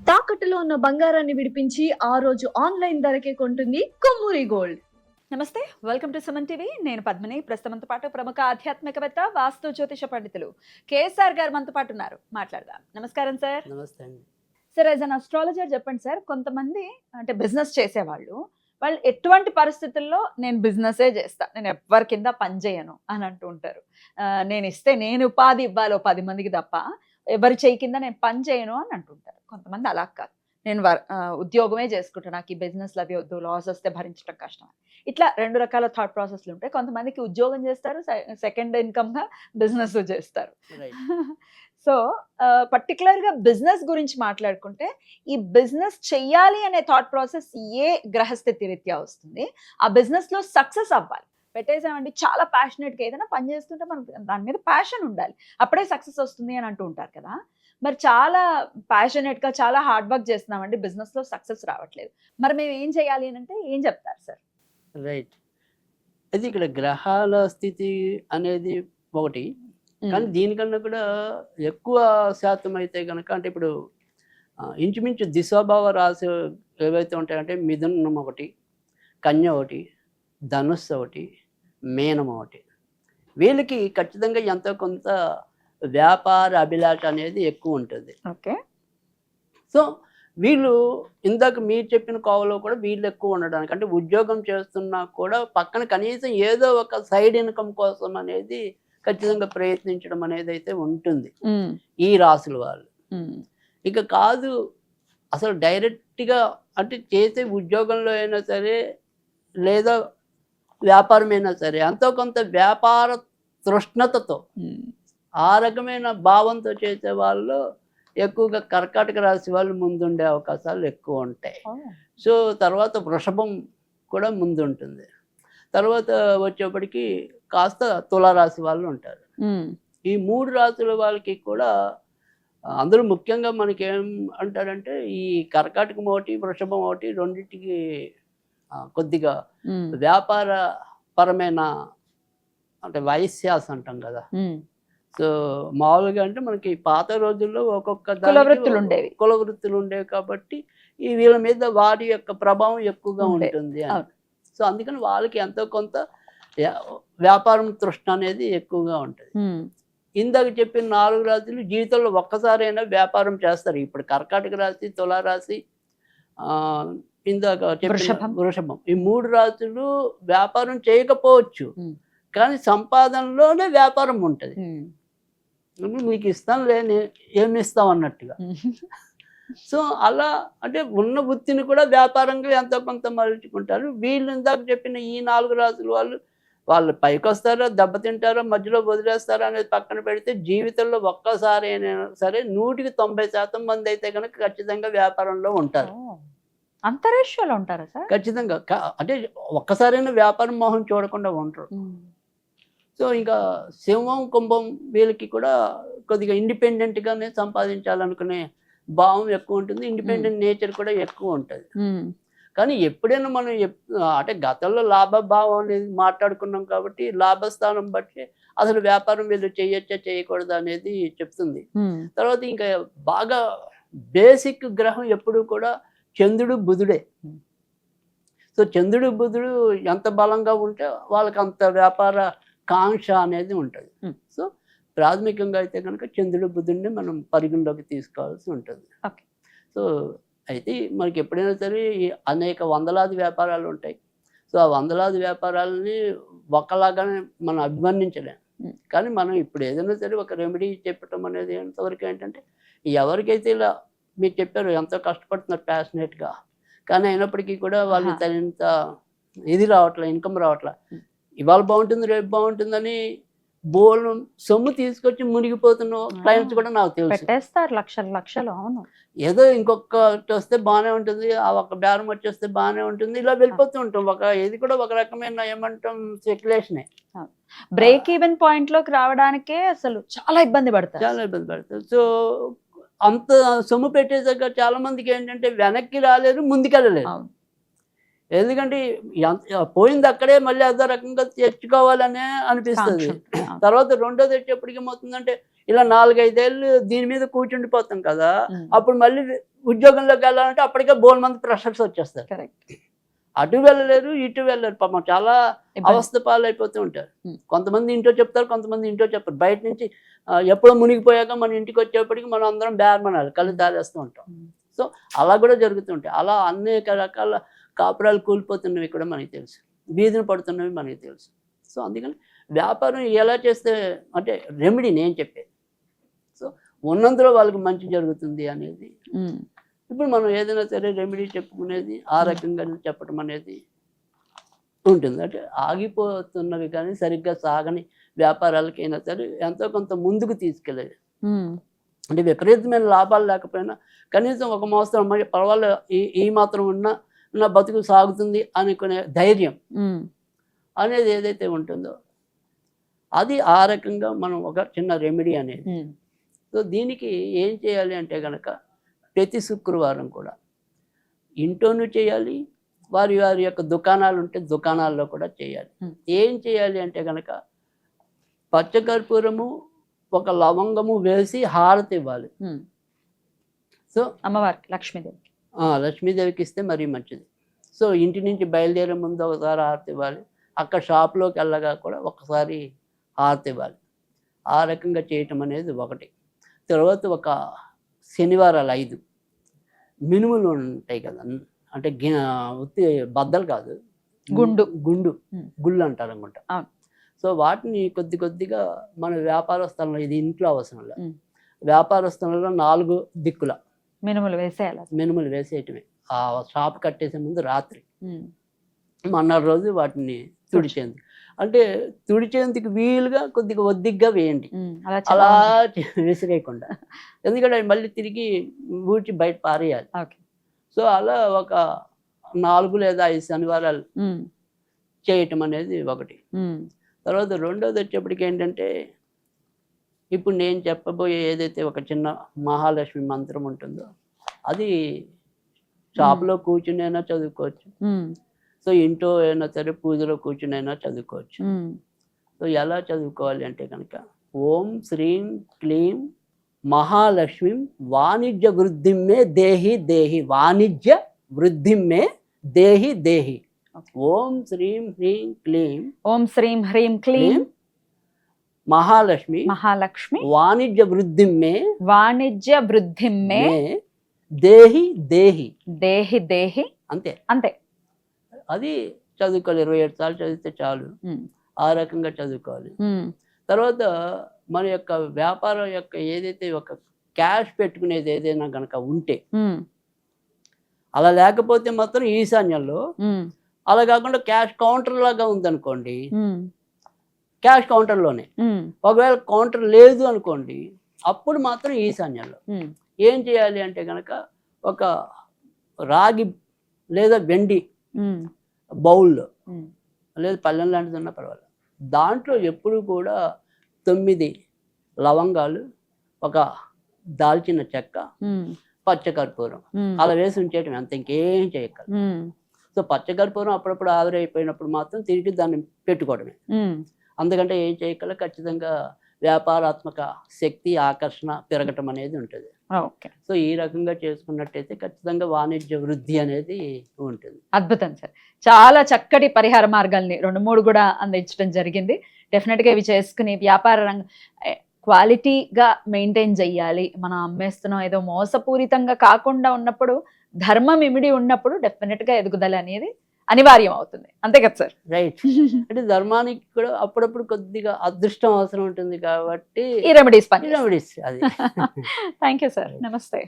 తాకట్టులో ఉన్న బంగారాన్ని విడిపించి ఆ రోజు ఆన్లైన్ ధరకే కొంటుంది కొమ్మూరి గోల్డ్. నమస్తే, వెల్కమ్ టు సుమన్ టీవీ. నేను పద్మిని. ప్రస్తుతంతో పాటు ప్రముఖ ఆధ్యాత్మికవేత్త, వాస్తు జ్యోతిష పండితులు కేఎస్ఆర్ గారు మనతో పాటు ఉన్నారు. మాట్లాడదాం. నమస్కారం సార్. నమస్తే అండి. సార్, యాజ్ అన్ అస్ట్రాలజర్ చెప్పండి సార్, కొంతమంది అంటే బిజినెస్ చేసేవాళ్ళు వాళ్ళు ఎటువంటి పరిస్థితుల్లో నేను బిజినెసే చేస్తా, నేను ఎవరి కింద పని చేయను అని అంటూ ఉంటారు. నేను ఉపాధి ఇవ్వాలి 10 మందికి తప్ప ఎవరి చేయి కింద నేను పని చేయను అని అంటుంటారు. కొంతమంది అలా కాదు, నేను ఉద్యోగమే చేసుకుంటాను, నాకు ఈ బిజినెస్లు అవి వద్దు, లాస్ వస్తే భరించడం కష్టం. ఇట్లా 2 రకాల థాట్ ప్రాసెస్లు ఉంటాయి. కొంతమందికి ఉద్యోగం చేస్తారు, సెకండ్ ఇన్కమ్గా బిజినెస్ చేస్తారు. సో పర్టికులర్గా బిజినెస్ గురించి మాట్లాడుకుంటే, ఈ బిజినెస్ చెయ్యాలి అనే థాట్ ప్రాసెస్ ఏ గ్రహస్థితి రీత్యా వస్తుంది? ఆ బిజినెస్లో సక్సెస్ అవ్వాలి. పెట్టేసామండి, చాలా ప్యాషనెట్గా ఏదైనా పని చేస్తుంటే మనకు దాని మీద ప్యాషన్ ఉండాలి, అప్పుడే సక్సెస్ వస్తుంది అని అంటూ ఉంటారు కదా. మరి చాలా ప్యాషనెట్గా చాలా హార్డ్ వర్క్ చేస్తున్నామండి, బిజినెస్లో సక్సెస్ రావట్లేదు, మరి మేము ఏం చేయాలి అని అంటే ఏం చెప్తారు సార్? రైట్. అది ఇక్కడ గ్రహాల స్థితి అనేది ఒకటి, కానీ దీనికన్నా కూడా ఎక్కువ శాతం అయితే కనుక, అంటే ఇప్పుడు ఇంచుమించు దిశాభావ రాశి ఏవైతే ఉంటాయంటే మిథునం ఒకటి, కన్య ఒకటి, ధనుస్సు ఒకటి, మీనం ఒకటి. వీళ్ళకి ఖచ్చితంగా ఎంతో కొంత వ్యాపార అభిలాష అనేది ఎక్కువ ఉంటుంది. ఓకే. సో వీళ్ళు ఇందాక మీరు చెప్పిన కోవలో కూడా వీళ్ళు ఎక్కువ ఉండడానికి, అంటే ఉద్యోగం చేస్తున్నా కూడా పక్కన కనీసం ఏదో ఒక సైడ్ ఇన్కమ్ కోసం అనేది ఖచ్చితంగా ప్రయత్నించడం అనేది అయితే ఉంటుంది ఈ రాసుల వాళ్ళు. ఇక కాదు, అసలు డైరెక్ట్గా అంటే చేసే ఉద్యోగంలో అయినా సరే లేదా వ్యాపారమైనా సరే ఎంతో కొంత వ్యాపార తృష్ణతతో ఆ రకమైన భావంతో చేసే వాళ్ళు ఎక్కువగా కర్కాటక రాశి వాళ్ళు ముందుండే అవకాశాలు ఎక్కువ ఉంటాయి. సో తర్వాత వృషభం కూడా ముందుంటుంది. తర్వాత వచ్చేప్పటికి కాస్త తులారాశి వాళ్ళు ఉంటారు. ఈ 3 రాశుల వాళ్ళకి కూడా అందరూ ముఖ్యంగా మనకి ఏం అంటారంటే, ఈ కర్కాటకం ఒకటి, వృషభం ఒకటి, రెండింటికి కొద్దిగా వ్యాపార పరమైన అంటే వైశ్యాస అంటాం కదా. సో మామూలుగా అంటే మనకి పాత రోజుల్లో ఒక్కొక్క కుల వృత్తులు ఉండేవి కాబట్టి ఈ వీళ్ళ మీద వారి యొక్క ప్రభావం ఎక్కువగా ఉంటుంది. సో అందుకని వాళ్ళకి ఎంతో కొంత వ్యాపారం తృష్ణ అనేది ఎక్కువగా ఉంటుంది. ఇందాక చెప్పిన 4 రాశులు జీవితంలో ఒక్కసారైనా వ్యాపారం చేస్తారు. ఇప్పుడు కర్కాటక రాశి, తులారాశి, ఇందాక చెప్పిన వృషభం, ఈ 3 రాశులు వ్యాపారం చేయకపోవచ్చు, కానీ సంపాదనలోనే వ్యాపారం ఉంటుంది. నీకు ఇస్తానులే, ఏమి ఇస్తాం అన్నట్టుగా. సో అలా అంటే ఉన్న వృత్తిని కూడా వ్యాపారంగా ఎంతో కొంత మలుచుకుంటారు. వీళ్ళు ఇందాక చెప్పిన ఈ 4 రాశుల వాళ్ళు పైకి వస్తారో దెబ్బతింటారో మధ్యలో వదిలేస్తారో అనేది పక్కన పెడితే, జీవితంలో ఒక్కసారి అయినా సరే 100కి 90% మంది అయితే కనుక ఖచ్చితంగా వ్యాపారంలో ఉంటారు. అంత రేషియోలో ఉంటారా సార్? ఖచ్చితంగా. అంటే ఒక్కసారైనా వ్యాపారం మోహం చూడకుండా ఉంటారు. సో ఇంకా సింహం, కుంభం వీళ్ళకి కూడా కొద్దిగా ఇండిపెండెంట్గానే సంపాదించాలనుకునే భావం ఎక్కువ ఉంటుంది, ఇండిపెండెంట్ నేచర్ కూడా ఎక్కువ ఉంటుంది. కానీ ఎప్పుడైనా మనం అంటే గతంలో లాభభావం అనేది మాట్లాడుకున్నాం కాబట్టి లాభస్థానం బట్టి అసలు వ్యాపారం వీళ్ళు చేయొచ్చా చేయకూడదు అనేది చెప్తుంది. తర్వాత ఇంకా బాగా బేసిక్ గ్రహం ఎప్పుడు కూడా చంద్రుడు, బుధుడే. సో చంద్రుడు, బుధుడు ఎంత బలంగా ఉంటే వాళ్ళకి అంత వ్యాపార కాంక్ష అనేది ఉంటుంది. సో ప్రాథమికంగా అయితే కనుక చంద్రుడు, బుధుడిని మనం పరిగణలోకి తీసుకోవాల్సి ఉంటుంది. సో అయితే మనకి ఎప్పుడైనా సరే అనేక వందలాది వ్యాపారాలు ఉంటాయి. సో ఆ వందలాది వ్యాపారాలని ఒకలాగానే మనం అభివర్ణించలేం. కానీ మనం ఇప్పుడు ఏదైనా సరే ఒక రెమెడీ చెప్పటం అనేది ఎంతవరకు ఏంటంటే, ఎవరికైతే ఇలా మీరు చెప్పారు ఎంతో కష్టపడుతున్నారు ప్యాషనేట్గా, కానీ అయినప్పటికీ కూడా వాళ్ళు తగినంత ఇది రావట్లే, ఇన్కమ్ రావట్లే. ఇవాళ బాగుంటుంది, రేపు బాగుంటుందని బోల్డ్ సొమ్ము తీసుకొచ్చి మునిగిపోతున్న క్లయింట్స్ కూడా నాకు తెలుసు. పెట్టేస్తారు లక్షలు లక్షలు. అవును. ఏదో ఇంకొకటి వస్తే బాగానే ఉంటుంది, ఆ ఒక బేరం వచ్చేస్తే బాగానే ఉంటుంది, ఇలా వెళ్ళిపోతూ ఉంటాం. ఇది కూడా ఒక రకమైన ఏమంటాం, స్పెక్యులేషనే. బ్రేక్ ఈవెన్ పాయింట్ లోకి రావడానికే అసలు చాలా ఇబ్బంది పడతారు. సో అంత సొమ్ము పెట్టేసాక చాలా మందికి ఏంటంటే వెనక్కి రాలేరు, ముందుకెళ్ళలేరు. ఎందుకంటే పోయింది అక్కడే మళ్ళీ అదే రకంగా తెచ్చుకోవాలనే అనిపిస్తుంది. తర్వాత రెండోది వచ్చేప్పటికి ఏమవుతుందంటే, ఇలా 4-5 ఏళ్ళు దీని మీద కూర్చుండిపోతాం కదా, అప్పుడు మళ్ళీ ఉద్యోగంలోకి వెళ్ళాలంటే అప్పటికే బోల్ మంది ప్రెషర్స్ వచ్చేస్తారు. కరెక్ట్. అటు వెళ్ళలేరు, ఇటు వెళ్ళలేరు. పాపం చాలా అవస్థ పాలైపోతూ ఉంటారు. కొంతమంది ఇంట్లో చెప్తారు, కొంతమంది ఇంట్లో చెప్పరు. బయట నుంచి ఎప్పుడో మునిగిపోయాక మన ఇంటికి వచ్చేప్పటికి మనం అందరం బేరమనాలి, కళ్ళు తారేస్తూ ఉంటాం. సో అలా కూడా జరుగుతుంటాయి. అలా అనేక రకాల కాపురాలు కూలిపోతున్నవి కూడా మనకి తెలుసు, వీధిని పడుతున్నవి మనకి తెలుసు. సో అందుకని వ్యాపారం ఎలా చేస్తే అంటే రెమెడీ నేను చెప్పేది. సో ఉన్నందులో వాళ్ళకి మంచి జరుగుతుంది అనేది. ఇప్పుడు మనం ఏదైనా సరే రెమెడీ చెప్పుకునేది ఆ రకంగా చెప్పడం అనేది ఉంటుంది. అంటే ఆగిపోతున్నవి కానీ సరిగ్గా సాగని వ్యాపారాలకైనా సరే ఎంతో కొంత ముందుకు తీసుకెళ్ళేది. అంటే విపరీతమైన లాభాలు లేకపోయినా కనీసం ఒక మోస్తరు పర్వాలేదు, ఈ మాత్రం ఉన్నా నా బతుకు సాగుతుంది అనుకునే ధైర్యం అనేది ఏదైతే ఉంటుందో అది ఆ రకంగా మనం ఒక చిన్న రెమెడీ అనేది. సో దీనికి ఏం చేయాలి అంటే కనుక ప్రతి శుక్రవారం కూడా ఇంట్లోనూ చేయాలి, వారి వారి యొక్క దుకాణాలు ఉంటే దుకాణాల్లో కూడా చేయాలి. ఏం చేయాలి అంటే కనుక పచ్చకర్పూరము ఒక లవంగము వేసి హారతి ఇవ్వాలి. సో అమ్మవారికి లక్ష్మీదేవికి లక్ష్మీదేవికి ఇస్తే మరీ మంచిది. సో ఇంటి నుంచి బయలుదేరే ముందు ఒకసారి హారతి ఇవ్వాలి, అక్కడ షాప్లోకి వెళ్ళగా కూడా ఒకసారి హారతి ఇవ్వాలి. ఆ రకంగా చేయటం అనేది ఒకటి. తర్వాత ఒక శనివారాలు 5 మినుములు ఉంటాయి కదా, అంటే ఉత్తి బద్దలు కాదు, గుళ్ళు అంటారు అనుకుంటా. సో వాటిని కొద్దిగా మన వ్యాపారస్థలంలో, ఇది ఇంట్లో అవసరం లేదు, వ్యాపారస్థలంలో 4 దిక్కుల మినుములు వేసేయటమే. ఆ షాప్ కట్టేసే ముందు రాత్రి మన్నాడు రోజు వాటిని తుడిచేందుకు, అంటే తుడిచేందుకు వీలుగా కొద్దిగా ఒద్దిగ్గా వేయండి, అలా విసిరేయకుండా. ఎందుకంటే అవి మళ్ళీ తిరిగి ఊడ్చి బయట పారేయాలి. సో అలా ఒక 4 లేదా 5 శనివారాలు చేయటం అనేది ఒకటి. తర్వాత రెండోది వచ్చేప్పటికి ఏంటంటే ఇప్పుడు నేను చెప్పబోయే ఏదైతే ఒక చిన్న మహాలక్ష్మి మంత్రం ఉంటుందో అది షాప్లో కూర్చునైనా చదువుకోవచ్చు, సో ఇంట్లో అయినా సరే పూజలో కూర్చునైనా చదువుకోవచ్చు. సో ఎలా చదువుకోవాలి అంటే కనుక ఓం శ్రీం క్లీం మహాలక్ష్మి వాణిజ్య వృద్ధిమ్మే దేహి దేహి, వాణిజ్య వృద్ధిమ్మే దేహి దేహి. ఓం శ్రీం హ్రీం క్లీం, ఓం శ్రీం హ్రీం క్లీం మహాలక్ష్మి వాణిజ్య వృద్ధిమ్మే దేహి దేహి దేహి దేహి. అంతే అంతే. అది చదువుకోవాలి. 27 సార్లు చదివితే చాలు. ఆ రకంగా చదువుకోవాలి. తర్వాత మన యొక్క వ్యాపారం యొక్క ఏదైతే ఒక క్యాష్ పెట్టుకునేది ఏదైనా కనుక ఉంటే, అలా లేకపోతే మాత్రం ఈశాన్యంలో, అలా కాకుండా క్యాష్ కౌంటర్ లాగా ఉందనుకోండి, క్యాష్ కౌంటర్లోనే. ఒకవేళ కౌంటర్ లేదు అనుకోండి, అప్పుడు మాత్రం ఈశాన్యంలో. ఏం చేయాలి అంటే కనుక ఒక రాగి లేదా వెండి బౌల్లో లేదా పళ్ళెం లాంటిది ఉన్నా పర్వాలేదు, దాంట్లో ఎప్పుడు కూడా 9 లవంగాలు, ఒక దాల్చిన చెక్క, పచ్చకర్పూరం అలా వేసి ఉంచేయటం, అంత ఇంకేం చేయగలరు. సో పచ్చకర్పూరం అప్పుడప్పుడు ఆవిరైపోయినప్పుడు మాత్రం తిరిగి దాన్ని పెట్టుకోవడమే, అందుకంటే ఏం చేయగల. ఖచ్చితంగా వ్యాపారాత్మక శక్తి, ఆకర్షణ పెరగటం అనేది ఉంటుంది. సో ఈ రకంగా చేసుకున్నట్టయితే ఖచ్చితంగా వాణిజ్య వృద్ధి అనేది ఉంటుంది. అద్భుతం సార్, చాలా చక్కటి పరిహార మార్గాల్ని 2-3 కూడా అందించడం జరిగింది. డెఫినెట్గా ఇవి చేసుకుని వ్యాపార రంగం క్వాలిటీగా మెయింటైన్ చెయ్యాలి. మనం అమ్మేస్తున్నాం ఏదో మోసపూరితంగా కాకుండా ఉన్నప్పుడు, ధర్మం ఇమిడి ఉన్నప్పుడు డెఫినెట్గా ఎదుగుదల అనేది అనివార్యం అవుతుంది. అంతే కదా సార్? రైట్. అంటే ధర్మానికి కూడా అప్పుడప్పుడు కొద్దిగా అదృష్టం అవసరం ఉంటుంది కాబట్టి ఈ రెమెడీస్ అది. థ్యాంక్ యూ సార్, నమస్తే.